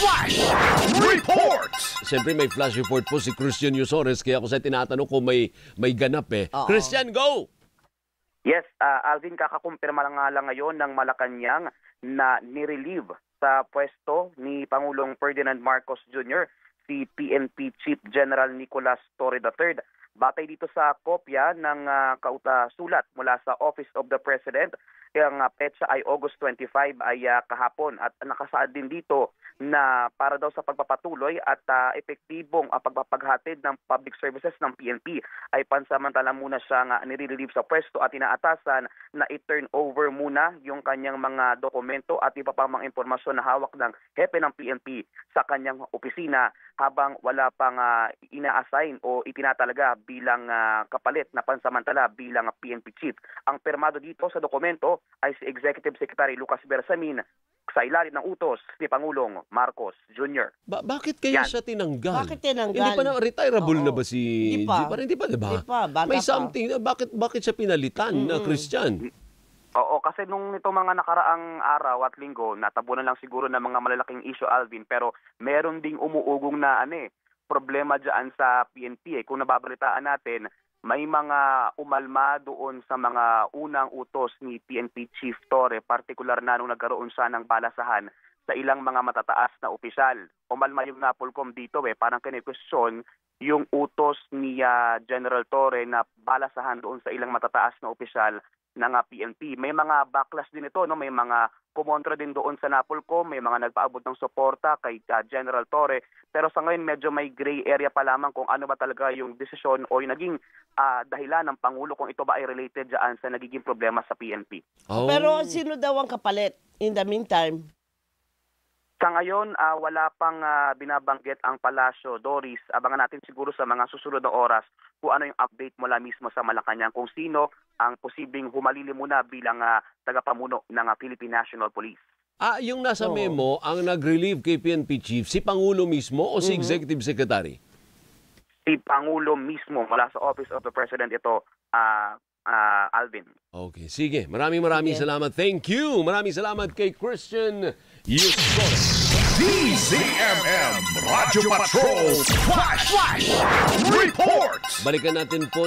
Flash Report! Siyempre may flash report po si Christian Yusores kaya ako sa tinatanong kung may ganap eh. Christian, go! Yes, Alvin, kakakumpirma lang nga lang ngayon ng Malacanang na nirelieve sa pwesto ni Pangulong Ferdinand Marcos Jr. si PNP Chief General Nicolas Torre III. Batay dito sa kopya ng sulat mula sa Office of the President, ang petsa ay August 25 ay kahapon at nakasaad din dito na para daw sa pagpapatuloy at epektibong pagpapaghatid ng public services ng PNP ay pansamantala muna siyang nire-relieve sa pwesto at inaatasan na i-turn over muna yung kanyang mga dokumento at iba pang mga impormasyon na hawak ng hepe ng PNP sa kanyang opisina habang wala pang ina-assign o itinatalaga bilang kapalit na pansamantala bilang PNP chief. Ang permado dito sa dokumento ay si Executive Secretary Lucas Bersamin sa ilalim ng utos ni Pangulong Marcos Jr. Bakit kaya siya tinanggal? Bakit tinanggal? Hindi pa na retirable na ba si Hindi pa. Hindi pa, diba? Hindi pa, bata may pa. something, bakit siya pinalitan na Christian? Oo, kasi nung itong mga nakaraang araw at linggo, natabunan lang siguro ng mga malalaking issue, Alvin, pero meron ding umuugong na problema dyan sa PNP. Kung nababalitaan natin, may mga umalma doon sa mga unang utos ni PNP Chief Torre, partikular na nung nagkaroon siya ng balasahan sa ilang mga matataas na opisyal. Umalma yung Napolcom dito parang kine-question yung utos ni General Torre na balasahan doon sa ilang matataas na opisyal ng PNP. May mga backlash din ito, no? May mga kumontra din doon sa Napolcom, may mga nagpaabot ng suporta kay General Torre. Pero sa ngayon medyo may gray area pa lamang kung ano ba talaga yung desisyon o yung naging dahilan ng Pangulo kung ito ba ay related dyan sa nagiging problema sa PNP. Oh. Pero sino daw ang kapalit in the meantime? Sa ngayon, wala pang binabanggit ang Palasyo. Doris, abangan natin siguro sa mga susunod na oras kung ano yung update mula mismo sa Malacanang, kung sino ang posibleng humalili muna bilang tagapamuno ng Philippine National Police. Yung nasa memo, ang nag-relieve kay PNP Chief, si Pangulo mismo o si Executive Secretary? Si Pangulo mismo mula sa Office of the President ito, Alvin. Okay, sige. Maraming salamat. Thank you. Maraming salamat kay Christian Yusores. DZMM Radio Patrol Flash Report! Balikan natin po